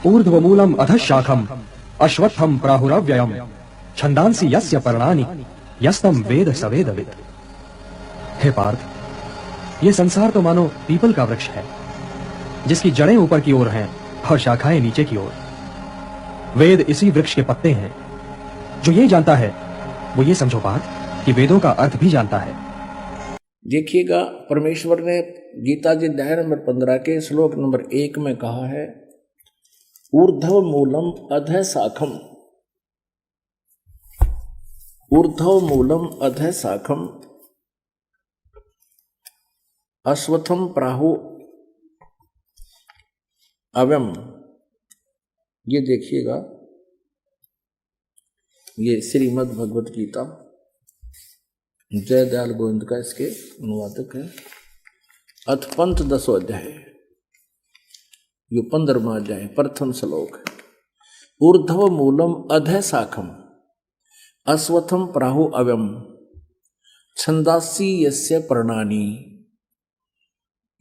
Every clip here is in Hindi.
ऊर्ध्वमूलम अधःशाखम अश्वत्थम प्राहुरव्ययम छंदांसि यस्य पर्णानि यस्तम वेद सवेदविद। हे पार्थ, ये संसार तो मानो पीपल का वृक्ष है जिसकी जड़ें ऊपर की ओर हैं और शाखाएं नीचे की ओर। वेद इसी वृक्ष के पत्ते हैं। जो ये जानता है वो ये समझो पार्थ कि वेदों का अर्थ भी जानता है। देखिएगा, परमेश्वर ने गीता जी अध्याय नंबर 15 के श्लोक नंबर 1 में कहा है, ऊर्ध्व मूलम अधः शाखम, ऊर्ध्व मूलम अधः शाखम अश्वत्थम प्राहु अव्यम। ये देखिएगा, ये श्रीमद् भगवत गीता जय दयाल गोविंद का इसके अनुवादक है। अथ पंथ 10 अध्याय, यो 15वां अध्याय, प्रथम श्लोक। ऊर्ध्व मूलम अधः शाखम अश्वत्थम प्राहु अव्यम छंदांसि यस्य पर्णानि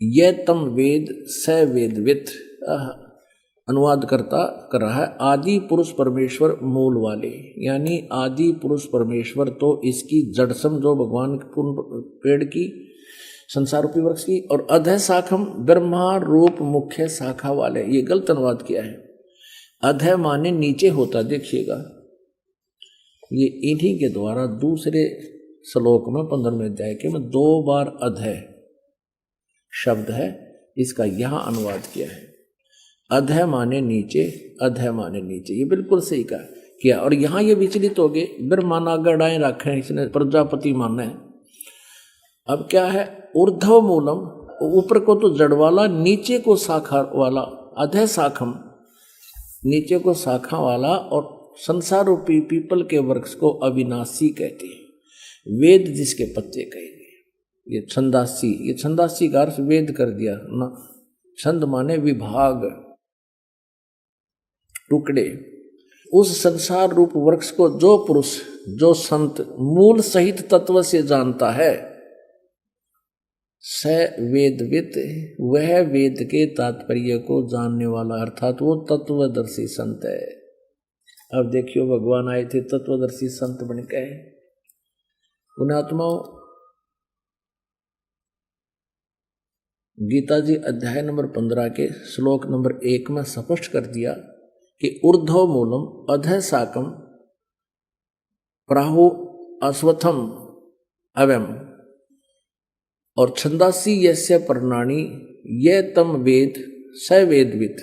ये तम वेद स वेदवित्। अनुवाद करता कर रहा है, आदि पुरुष परमेश्वर मूल वाले, यानी आदि पुरुष परमेश्वर तो इसकी जड़ समझो भगवान पेड़ की, संसार रूपी वृक्ष की, और अधः शाखम ब्रह्मा रूप मुख्य शाखा वाले। ये गलत अनुवाद किया है। अधः माने नीचे होता। देखिएगा, ये इन्हीं के द्वारा दूसरे श्लोक में 15वें अध्याय के में 2 बार अधः शब्द है, इसका यहां अनुवाद किया है। अधः माने नीचे, अधः माने नीचे, ये बिल्कुल सही कहा किया। और यहां ये विचलित हो गए, ब्रह्मा नागड़ाएं रखे, इसने प्रजापति माना है। अब क्या है, ऊर्ध्व मूलम, ऊपर को तो जड़ वाला, नीचे को शाखा वाला, अधः शाखम नीचे को शाखा वाला, और संसार रूपी पीपल के वृक्ष को अविनाशी कहते हैं। वेद जिसके पत्ते कहे गए, ये छंदासी, ये छंदासी का अर्थ वेद कर दिया ना। छंद माने विभाग, टुकड़े। उस संसार रूप वृक्ष को जो पुरुष, जो संत मूल सहित तत्व से जानता है, स वेदवित्, वह वेद के तात्पर्य को जानने वाला, अर्थात वो तत्वदर्शी संत है। अब देखियो, भगवान आए थे तत्वदर्शी संत बन के। उन आत्माओं, गीता जी अध्याय नंबर 15 के श्लोक नंबर 1 में स्पष्ट कर दिया कि ऊर्ध्व मूलम अधः शाखम प्राहु अश्वत्थम अव्यम और छंदांसि यस्य पर्णानि ये तम वेद स वेदवित्।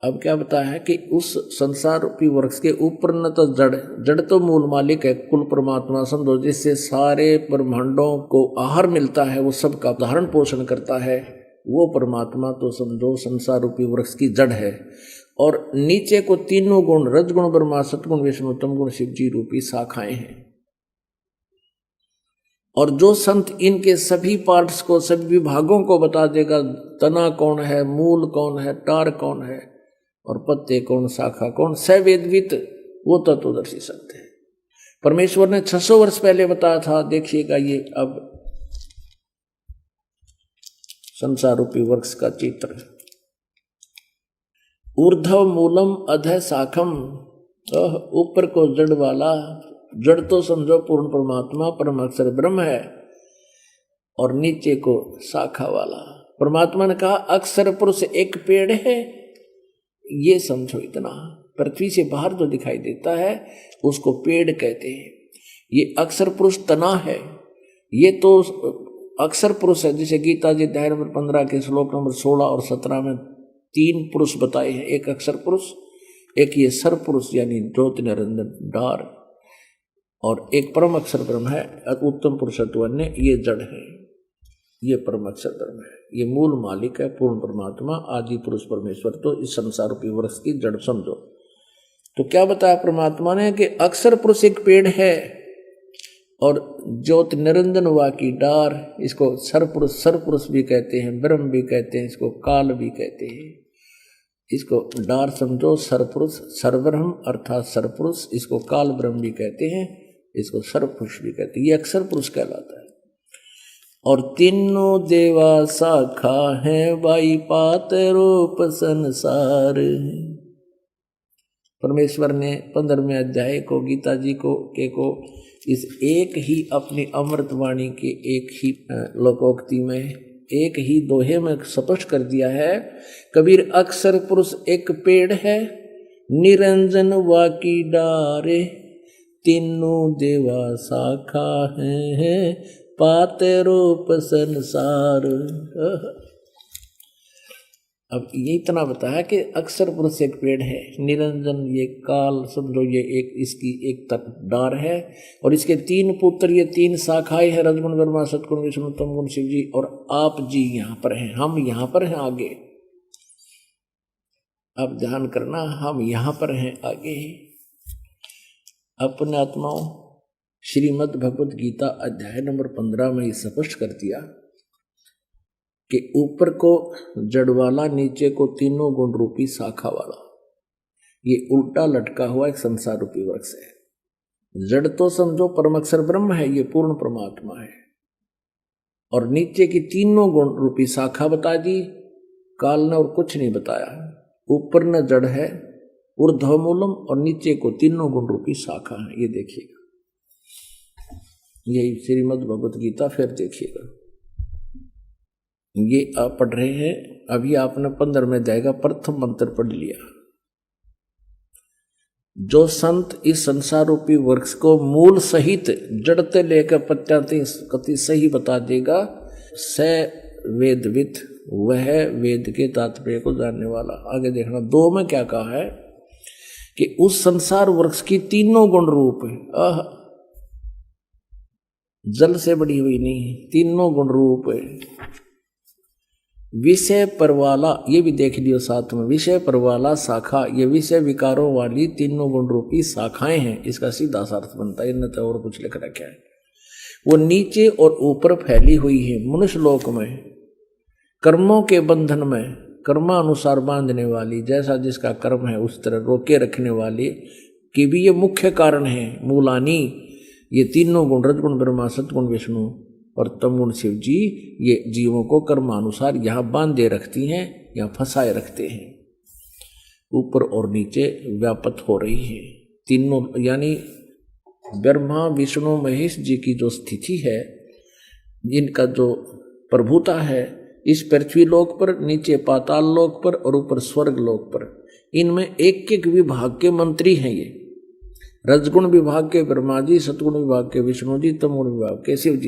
अब क्या बताया है कि उस संसार रूपी वृक्ष के ऊपर न तो जड़ तो मूल मालिक है, कुल परमात्मा समझो, जिससे सारे ब्रह्मांडों को आहार मिलता है, वो सबका धारण पोषण करता है, वो परमात्मा तो समझो संसार रूपी वृक्ष की जड़ है। और नीचे को तीनों गुण, रजगुण ब्रह्मा, सतगुण विष्णु, तमगुण शिव जी रूपी शाखाएं हैं। और जो संत इनके सभी पार्ट्स को, सभी विभागों को बता देगा, तना कौन है, मूल कौन है, टार कौन है, और पत्ते कौन, शाखा कौन, सवेदवित्, वो तत्वदर्शी संत है। परमेश्वर ने 600 वर्ष पहले बताया था। देखिएगा, ये अब संसार रूपी वृक्ष का चित्र। ऊर्ध्व मूलम अधः शाखम, ऊपर को जड़ वाला, जड़ तो समझो पूर्ण परमात्मा परम अक्षर ब्रह्म है, और नीचे को शाखा वाला। परमात्मा ने कहा अक्षर पुरुष एक पेड़ है, ये समझो इतना। पृथ्वी से बाहर जो दिखाई देता है उसको पेड़ कहते हैं। ये अक्षर पुरुष तना है, ये तो अक्षर पुरुष है। जिसे गीता जी अध्याय नंबर 15 के श्लोक नंबर 16 और 17 में 3 पुरुष बताए हैं। एक अक्षर पुरुष, एक ये सर पुरुष यानी ज्योति निरंजन डार, और एक परम अक्षर ब्रह्म है, उत्तम पुरुषत्वन्य, ये जड़ है, ये परम अक्षर ब्रह्म है, ये मूल मालिक है, पूर्ण परमात्मा, आदि पुरुष परमेश्वर। तो इस संसार रूपी वृक्ष की जड़ समझो। तो क्या बताया परमात्मा ने कि अक्षर पुरुष एक पेड़ है, और ज्योति निरंजन हुआ की डार, इसको सर पुरुष भी कहते हैं, ब्रह्म भी कहते हैं, इसको काल भी कहते हैं। इसको डार समझो, सरपुरुष, सरब्रह्म अर्थात सरपुरुष, इसको काल ब्रह्म भी कहते हैं, इसको सर्वपुरुष भी कहते हैं। ये अक्षर पुरुष कहलाता है। और तीनों देवा शाखा है, बाई पात रूप संसार। परमेश्वर ने 15वें अध्याय को गीता जी को इस एक ही अपनी अमृतवाणी के एक ही लोकोक्ति में एक ही दोहे में स्पष्ट कर दिया है। कबीर अक्षर पुरुष एक पेड़ है, निरंजन वाकी डारे, तीनों देवा शाखा है, पाते रूप संसार। अब ये इतना बताया कि अक्षर पुरुष एक पेड़ है, निरंजन ये काल समझो ये एक इसकी एक डार है, और इसके 3 पुत्र ये 3 शाखाएं हैं, रजगुण ब्रह्मा सतगुण विष्णु तमगुण शिव जी, और आप जी यहाँ पर हैं, हम यहाँ पर हैं आगे। अब ध्यान करना, हम यहाँ पर हैं आगे। अपने आत्माओं श्रीमद् भगवत गीता अध्याय नंबर 15 में स्पष्ट कर दिया कि ऊपर को जड़ वाला, नीचे को तीनों गुण रूपी शाखा वाला, ये उल्टा लटका हुआ एक संसार रूपी वृक्ष है। जड़ तो समझो परम अक्षर ब्रह्म है, ये पूर्ण परमात्मा है, और नीचे की तीनों गुण रूपी शाखा बता दी, काल ने और कुछ नहीं बताया। ऊपर न जड़ है ऊर्ध्व मूलम, और नीचे को तीनों गुण रूपी शाखा है। ये देखिएगा, यही श्रीमद् भगवत गीता, फिर देखिएगा। ये आप पढ़ रहे हैं, अभी आपने 15वें अध्याय का प्रथम मंत्र पढ़ लिया। जो संत इस संसार रूपी वृक्ष को मूल सहित जड़ते लेकर पत्याति सही बता देगा, स वेदविद, वह वेद के तात्पर्य को जानने वाला। आगे देखना 2 में क्या कहा है कि उस संसार वृक्ष की तीनों गुण रूप है, जल से बड़ी हुई नहीं, तीनों गुण रूप है। विषय परवाला, ये भी देख लियो साथ में, विषय परवाला शाखा, ये विषय विकारों वाली तीनों गुण रूपी शाखाएं हैं। इसका सीधा अर्थ बनता है, इन्हें तो और कुछ लिख रखा है। वो नीचे और ऊपर फैली हुई है मनुष्य लोक में, कर्मों के बंधन में कर्मानुसार बांधने वाली, जैसा जिसका कर्म है उस तरह रोके रखने वाली की भी ये मुख्य कारण है। मूलानी, ये तीनों गुण रजगुण ब्रह्मा सतगुण विष्णु और तमगुण शिव जी, ये जीवों को कर्मानुसार यहाँ बांधे रखती हैं, यहाँ फंसाए रखते हैं। ऊपर और नीचे व्यापत हो रही है तीनों, यानी ब्रह्मा विष्णु महेश जी की जो स्थिति है, जिनका जो प्रभुता है इस पृथ्वी लोक पर, नीचे पाताल लोक पर और ऊपर स्वर्ग लोक पर, इनमें एक एक विभाग के मंत्री हैं। ये रजगुण विभाग के ब्रह्मा जी, सतगुण विभाग के विष्णु जी, तमगुण विभाग के शिव जी।